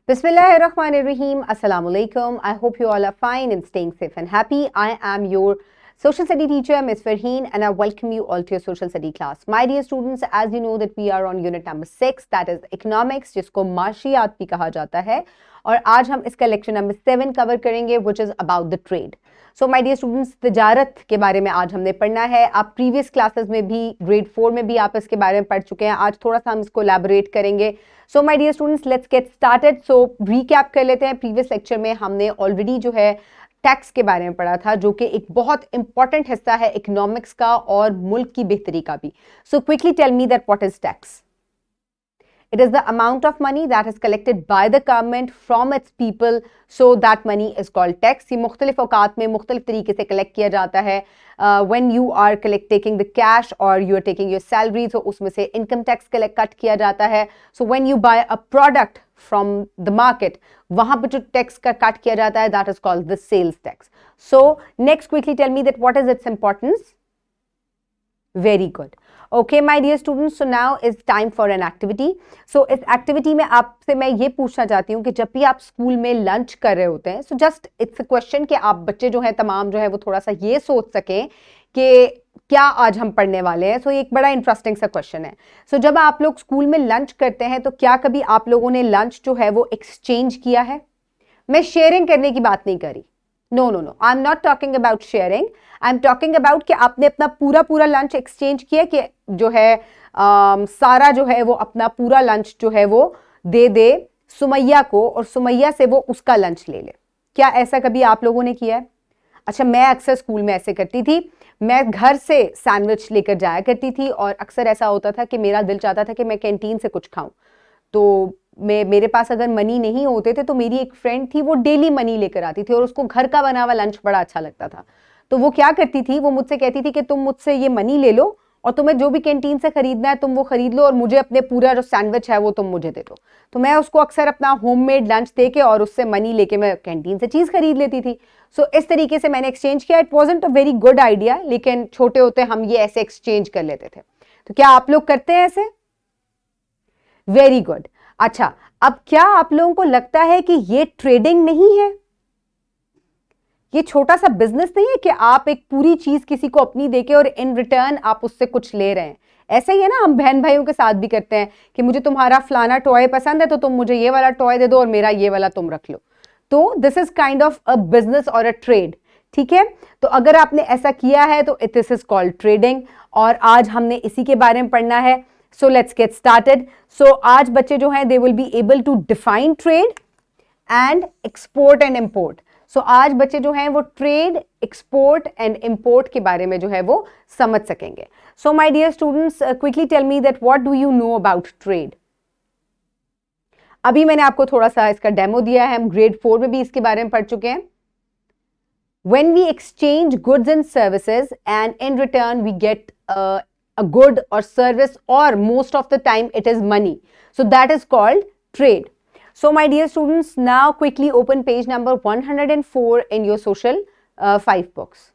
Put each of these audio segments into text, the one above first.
Bismillahirrahmanirrahim. Assalamu alaikum. I hope you all are fine and staying safe and happy. I am your social study teacher, Ms. Farheen, and I welcome you all to your social study class. My dear students, as you know that we are on unit number 6, that is economics, जिसको माशियात भी कहा जाता है, और आज हम इसका लेक्चर नंबर 7 कवर करेंगे, which is about the trade. So my dear students, तिजारत के बारे में आज हमने पढ़ना है. आप प्रीवियस क्लासेस में भी ग्रेड 4 में भी आप इसके बारे में पढ़ चुके हैं. आज थोड़ा सा हम इसको एलैबोरेट करेंगे. So my dear students, let's get started. So recap कर लेते हैं. प्रीवियस लेक्चर में हमने ऑलरेडी जो है टैक्स के बारे में पढ़ा था, जो कि एक बहुत इंपॉर्टेंट हिस्सा है इकोनॉमिक्स का और मुल्क की बेहतरी का भी. So quickly tell me that what is tax. It is the amount of money that is collected by the government from its people, so that money is called tax. ये मुख्तलिफ औकात में मुख्तलिफ तरीके से कलेक्ट किया जाता है. When you are taking the cash or you are taking your salary, so उसमें से income tax कट किया जाता है. So when you buy a product from the market, वहाँ पे जो टैक्स का कट किया जाता है, that is called the sales tax. So next, quickly tell me that what is its importance. Very good. Okay, my dear students, so now is time for an activity. So इस activity में आपसे मैं ये पूछना चाहती हूँ कि जब भी आप स्कूल में लंच कर रहे होते हैं, so just it's a question कि आप बच्चे जो हैं तमाम जो है वो थोड़ा सा ये सोच सकें कि क्या आज हम पढ़ने वाले हैं. सो एक बड़ा इंटरेस्टिंग सा क्वेश्चन है. सो जब आप लोग स्कूल में लंच करते हैं तो क्या कभी आप लोगों ने लंच जो है वो एक्सचेंज किया है? मैं शेयरिंग करने की बात नहीं करी. No no no, I am not talking about sharing. I am talking about कि आपने अपना पूरा लंच एक्सचेंज किया, कि जो है सारा जो है वो अपना पूरा लंच जो है वो दे दे सुमैया को और सुमैया से वो उसका लंच ले ले. क्या ऐसा कभी आप लोगों ने किया है? अच्छा, मैं अक्सर स्कूल में ऐसे करती थी. मैं घर से सैंडविच लेकर जाया करती थी और अक्सर ऐसा होता था कि मेरा दिल चाहता था कि मैं कैंटीन से कुछ खाऊं. तो मेरे पास अगर मनी नहीं होते थे तो मेरी एक फ्रेंड थी, वो डेली मनी लेकर आती थी और उसको घर का बना हुआ लंच बड़ा अच्छा लगता था. तो वो क्या करती थी, वो मुझसे कहती थी कि तुम मुझसे ये मनी ले लो और तुम्हें जो भी कैंटीन से खरीदना है तुम वो खरीद लो और मुझे अपने पूरा जो सैंडविच है वो तुम मुझे दे दो. तो मैं उसको अक्सर अपना होममेड लंच दे के और उससे मनी लेके मैं कैंटीन से चीज़ खरीद लेती थी. सो इस तरीके से मैंने एक्सचेंज किया. It wasn't a very good idea, लेकिन छोटे होते हम ये ऐसे एक्सचेंज कर लेते थे. तो क्या आप लोग करते हैं ऐसे? Very good. अच्छा, अब क्या आप लोगों को लगता है कि ये ट्रेडिंग नहीं है? ये छोटा सा बिजनेस नहीं है कि आप एक पूरी चीज किसी को अपनी देके और इन रिटर्न आप उससे कुछ ले रहे हैं? ऐसा ही है ना, हम बहन भाइयों के साथ भी करते हैं कि मुझे तुम्हारा फलाना टॉय पसंद है तो तुम मुझे ये वाला टॉय दे दो और मेरा ये वाला तुम रख लो. तो this is kind of a business और अ ट्रेड. ठीक है, तो अगर आपने ऐसा किया है तो दिस इज कॉल्ड ट्रेडिंग और आज हमने इसी के बारे में पढ़ना है. So let's get started. So आज बच्चे जो हैं they will be able to define trade and export and import. So आज बच्चे जो हैं वो trade, export and import के बारे में जो है वो समझ सकेंगे. So my dear students, quickly tell me that what do you know about trade? अभी मैंने आपको थोड़ा सा इसका डेमो दिया है, हम ग्रेड 4 में भी इसके बारे में पढ़ चुके हैं. When we exchange goods and services and in return we get a good or service, or most of the time it is money, so that is called trade. So my dear students, now quickly open page number 104 in your social 5 books.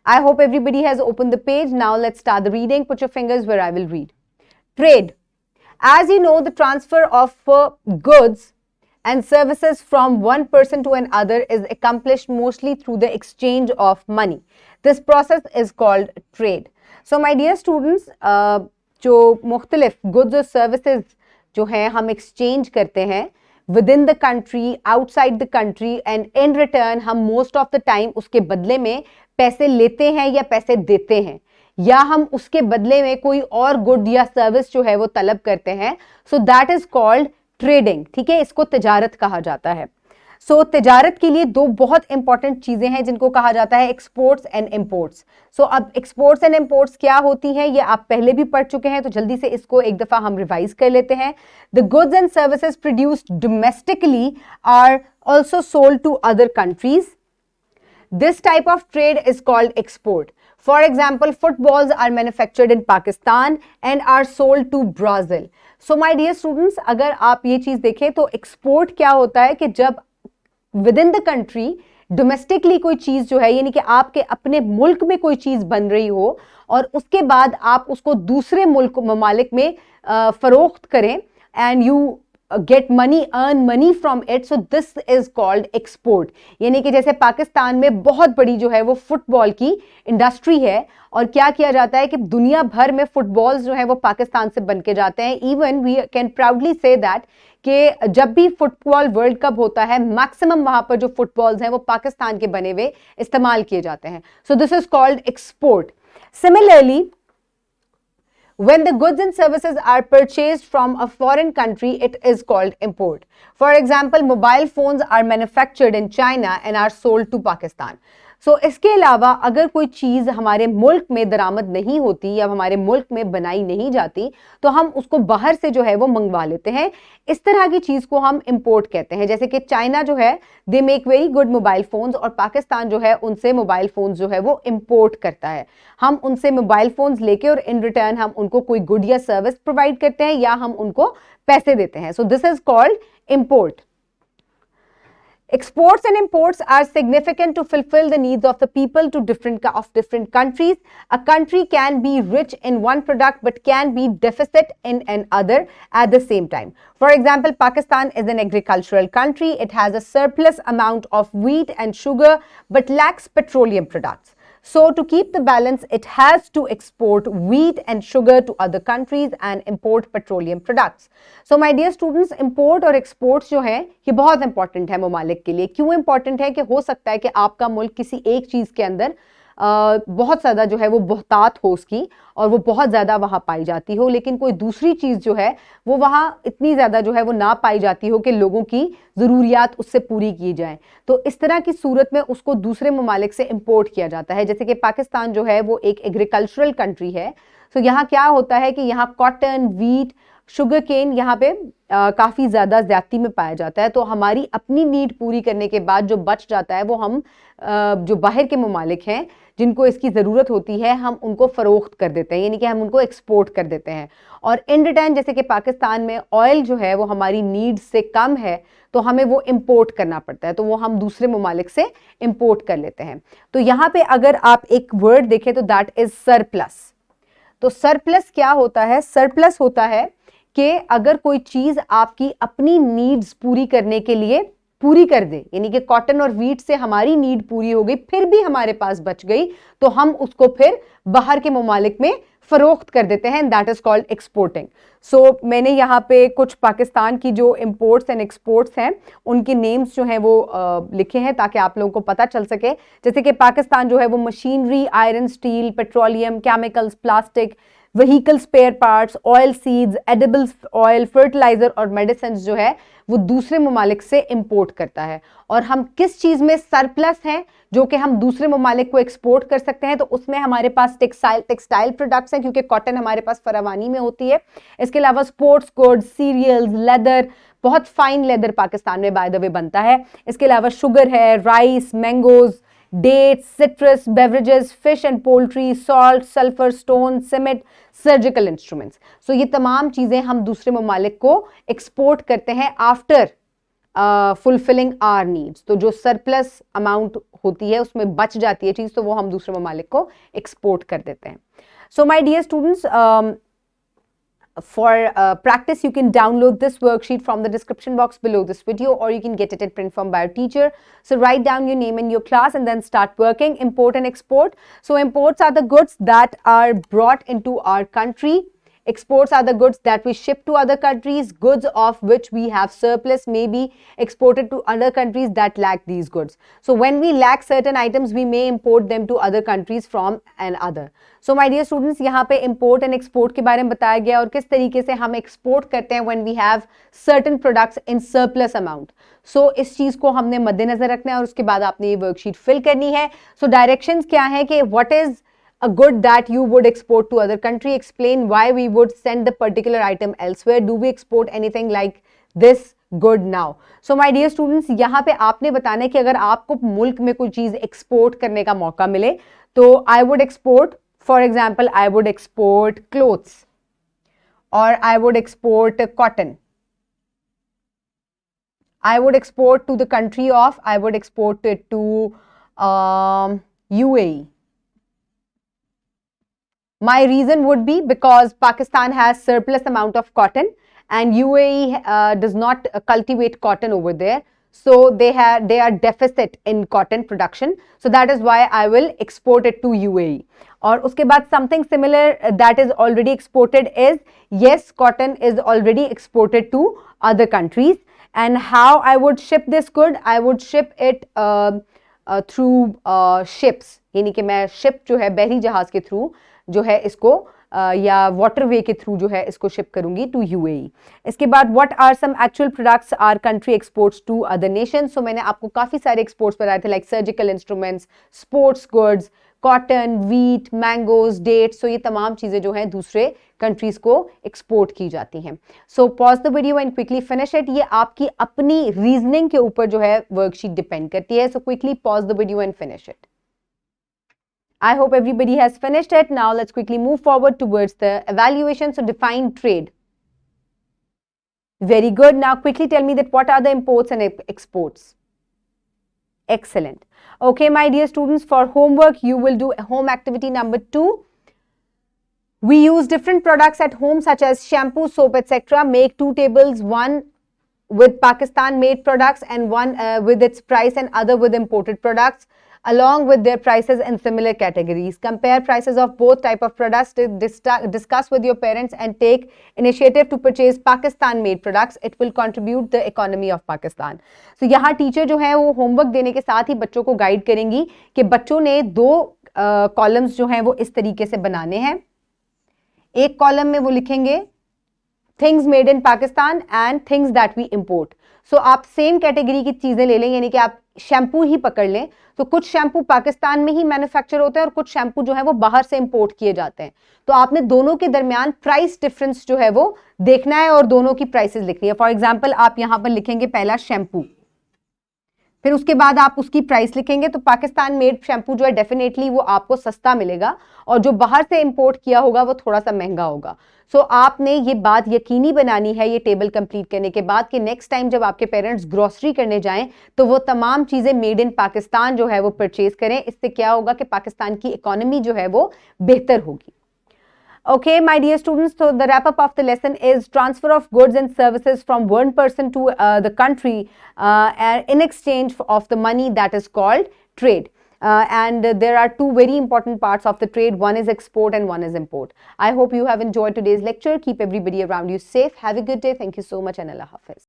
I hope everybody has opened the page. Now let's start the reading. Put your fingers where I will read. Trade. As you know, the transfer of goods and services from one person to another is accomplished mostly through the exchange of money. This process is called trade. So my dear students, जो मुख्तलिफ goods और services जो हैं हम exchange करते हैं with in the country, outside the country, and in return हम most of the time उसके बदले में पैसे लेते हैं या पैसे देते हैं, या हम उसके बदले में कोई और गुड या सर्विस जो है वो तलब करते हैं. So that is called trading. ठीक है, इसको तिजारत कहा जाता है. सो तिजारत के लिए दो बहुत इंपॉर्टेंट चीजें हैं जिनको कहा जाता है एक्सपोर्ट्स एंड इंपोर्ट्स. सो अब एक्सपोर्ट्स एंड इंपोर्ट्स क्या होती हैं ये आप पहले भी पढ़ चुके हैं, तो जल्दी से इसको एक दफा हम रिवाइज कर लेते हैं. The goods and services produced domestically are also sold to other countries. This type of trade is called export. For example, footballs are manufactured in Pakistan and are sold to Brazil. So my dear students, अगर आप ये चीज देखें तो export क्या होता है कि जब within the country डोमेस्टिकली कोई चीज जो है, यानी कि आपके अपने मुल्क में कोई चीज बन रही हो और उसके बाद आप उसको दूसरे मुल्क ममालिक में फरोख्त करें, and you get money, earn money from it, so this is called export. यानी कि जैसे पाकिस्तान में बहुत बड़ी जो है वो फुटबॉल की इंडस्ट्री है, और क्या किया जाता है कि दुनिया भर में फुटबॉल्स जो है वो पाकिस्तान से बन के जाते हैं. Even we can proudly say that कि जब भी फुटबॉल वर्ल्ड कप होता है, मैक्सिमम वहां पर जो फुटबॉल्स हैं वो पाकिस्तान के बने हुए इस्तेमाल किए जाते हैं. So this is called export. Similarly, when the goods and services are purchased from a foreign country, it is called import. For example, mobile phones are manufactured in China and are sold to Pakistan. सो इसके अलावा अगर कोई चीज़ हमारे मुल्क में दरामद नहीं होती या हमारे मुल्क में बनाई नहीं जाती, तो हम उसको बाहर से जो है वो मंगवा लेते हैं. इस तरह की चीज़ को हम इंपोर्ट कहते हैं. जैसे कि चाइना जो है, they make very good mobile phones, और पाकिस्तान जो है उनसे मोबाइल फोन्स जो है वो इंपोर्ट करता है. हम उनसे मोबाइल फोन्स लेके और इन रिटर्न हम उनको कोई गुड या सर्विस प्रोवाइड करते हैं या हम उनको पैसे देते हैं. So this is called import. Exports and imports are significant to fulfill the needs of the people to different countries. A country can be rich in one product but can be deficit in another at the same time. For example, Pakistan is an agricultural country. It has a surplus amount of wheat and sugar but lacks petroleum products. So to keep the balance, it has to export wheat and sugar to other countries and import petroleum products. So my dear students, import और exports जो है ये बहुत important है ममालिक के लिए. क्यों important है? कि हो सकता है कि आपका मुल्क किसी एक चीज़ के अंदर बहुत ज़्यादा जो है वो बहुतात हो उसकी, और वो बहुत ज़्यादा वहाँ पाई जाती हो, लेकिन कोई दूसरी चीज़ जो है वो वहाँ इतनी ज़्यादा जो है वो ना पाई जाती हो कि लोगों की ज़रूरियात उससे पूरी की जाए. तो इस तरह की सूरत में उसको दूसरे ममालिक से इंपोर्ट किया जाता है. जैसे कि पाकिस्तान जो है वो एक एग्रीकल्चरल कंट्री है. तो यहाँ क्या होता है कि यहाँ कॉटन, वीट, शुगर केन यहाँ पे काफ़ी ज़्यादा ज्यादती में पाया जाता है. तो हमारी अपनी नीड पूरी करने के बाद जो बच जाता है वो हम जो बाहर के ममालिक हैं जिनको इसकी ज़रूरत होती है, हम उनको फ़रोख्त कर देते हैं, यानी कि हम उनको एक्सपोर्ट कर देते हैं. और इन रिटर्न जैसे कि पाकिस्तान में ऑयल जो है वो हमारी नीड से कम है, तो हमें वो इंपोर्ट करना पड़ता है, तो वो हम दूसरे ममालिक से इंपोर्ट कर लेते हैं. तो यहाँ पे अगर आप एक वर्ड देखें तो दैट इज़ सरप्लस. तो सरप्लस क्या होता है? सरप्लस होता है कि अगर कोई चीज़ आपकी अपनी नीड्स पूरी करने के लिए पूरी कर दे, यानी कि कॉटन और वीट से हमारी नीड पूरी हो गई, फिर भी हमारे पास बच गई, तो हम उसको फिर बाहर के ममालिक में फरोख्त कर देते हैं. That is called exporting. So मैंने यहाँ पे कुछ पाकिस्तान की जो इंपोर्ट्स एंड एक्सपोर्ट्स हैं उनके नेम्स जो हैं वो लिखे हैं ताकि आप लोगों को पता चल सके. जैसे कि पाकिस्तान जो है वो machinery, iron, steel, petroleum, chemicals, plastic, vehicle spare parts, oil seeds, edibles oil, fertiliser और मेडिसिन जो है वो दूसरे ममालिक से इंपोर्ट करता है. और हम किस चीज़ में सरप्लस हैं जो कि हम दूसरे ममालिक को एक्सपोर्ट कर सकते हैं? तो उसमें हमारे पास टेक्सटाइल प्रोडक्ट्स हैं, क्योंकि कॉटन हमारे पास फरावानी में होती है. इसके अलावा स्पोर्ट्स गुड्स, सीरियल्स, लेदर, बहुत फाइन लेदर पाकिस्तान में बाय द वे बनता है. इसके अलावा शुगर है, rice, mangoes, dates, citrus, beverages, fish and poultry, salt, sulphur, stone, cement, surgical instruments. So ये तमाम चीज़ें हम दूसरे ममालिक को एक्सपोर्ट करते हैं आफ्टर फुलफिलिंग आवर नीड्स. तो जो सरप्लस अमाउंट होती है उसमें बच जाती है चीज़, तो वो हम दूसरे ममालिक को एक्सपोर्ट कर देते हैं. So my dear students, for practice, you can download this worksheet from the description box below this video, or you can get it in print form by your teacher. So write down your name and your class and then start working. Import and export. So imports are the goods that are brought into our country. Exports are the goods that we ship to other countries. Goods of which we have surplus may be exported to other countries that lack these goods. So when we lack certain items, we may import them to other countries from another. So my dear students, यहाँ पे import and export के बारे में बताया गया और किस तरीके से हम export करते हैं when we have certain products in surplus amount. So इस चीज़ को हमने मद्देनजर रखना है और उसके बाद आपने ये वर्कशीट फिल करनी है. So directions क्या है कि what is a good that you would export to other country, explain why we would send the particular item elsewhere, do we export anything like this good now. So my dear students, यहाँ पे आपने बताना है कि अगर आपको मुल्क में कोई चीज़ एक्सपोर्ट करने का मौका मिले तो I would export, for example, I would export clothes or I would export cotton. I would export to the country of, I would export it to UAE. My reason would be because Pakistan has surplus amount of cotton and UAE does not cultivate cotton over there. So they are deficit in cotton production. So that is why I will export it to UAE. और उसके बाद something similar that is already exported is, yes, cotton is already exported to other countries. And how I would ship this good? I would ship it through ships. यानी कि मैं ship जो है बहरी जहाज के थ्रू जो है इसको या वाटरवे के थ्रू जो है इसको शिप करूंगी टू यूएई. इसके बाद what are some actual products our country exports to other nations. So मैंने आपको काफी सारे एक्सपोर्ट्स बताए थे, like surgical instruments, sports goods, cotton, wheat, mangoes, dates. So ये तमाम चीजें जो हैं दूसरे कंट्रीज को एक्सपोर्ट की जाती हैं. So pause the video and quickly finish it. ये आपकी अपनी रीजनिंग के ऊपर जो है वर्कशीट डिपेंड करती है. So quickly pause the video and finish it. I hope everybody has finished it. Now let's quickly move forward towards the evaluation. So define trade. Very good. Now quickly tell me that what are the imports and exports. Excellent. Okay, my dear students, for homework, you will do home activity number 2. We use different products at home such as shampoo, soap, etc. Make 2 tables, one with Pakistan made products and one with its price and other with imported products, along with their prices in similar categories. Compare prices of both type of products. Discuss with your parents and take initiative to purchase Pakistan made products. It will contribute the economy of Pakistan. So यहाँ teacher जो है वो homework देने के साथ ही बच्चों को guide करेंगी कि बच्चों ने 2 कॉलम्स जो हैं वो इस तरीके से बनाने हैं. एक कॉलम में वो लिखेंगे things made in Pakistan and things that we import. So आप सेम कैटेगरी की चीजें ले लें, यानी कि आप शैम्पू ही पकड़ लें तो कुछ शैम्पू पाकिस्तान में ही मैन्युफैक्चर होते हैं और कुछ शैम्पू जो है वो बाहर से इंपोर्ट किए जाते हैं. तो आपने दोनों के दरमियान प्राइस डिफरेंस जो है वो देखना है और दोनों की प्राइसेस लिखनी है. फॉर एग्जांपल आप यहां पर लिखेंगे पहला शैम्पू, फिर उसके बाद आप उसकी प्राइस लिखेंगे. तो पाकिस्तान मेड शैम्पू जो है डेफिनेटली वो आपको सस्ता मिलेगा और जो बाहर से इंपोर्ट किया होगा वो थोड़ा सा महंगा होगा. सो आपने ये बात यकीनी बनानी है ये टेबल कंप्लीट करने के बाद कि नेक्स्ट टाइम जब आपके पेरेंट्स ग्रोसरी करने जाएं तो वो तमाम चीजें मेड इन पाकिस्तान जो है वो परचेज करें. इससे क्या होगा कि पाकिस्तान की इकोनॉमी जो है वो बेहतर होगी. Okay, my dear students, so the wrap up of the lesson is transfer of goods and services from one person to the country in exchange of the money, that is called trade. And there are 2 very important parts of the trade. One is export and one is import. I hope you have enjoyed today's lecture. Keep everybody around you safe. Have a good day. Thank you so much and Allah Hafiz.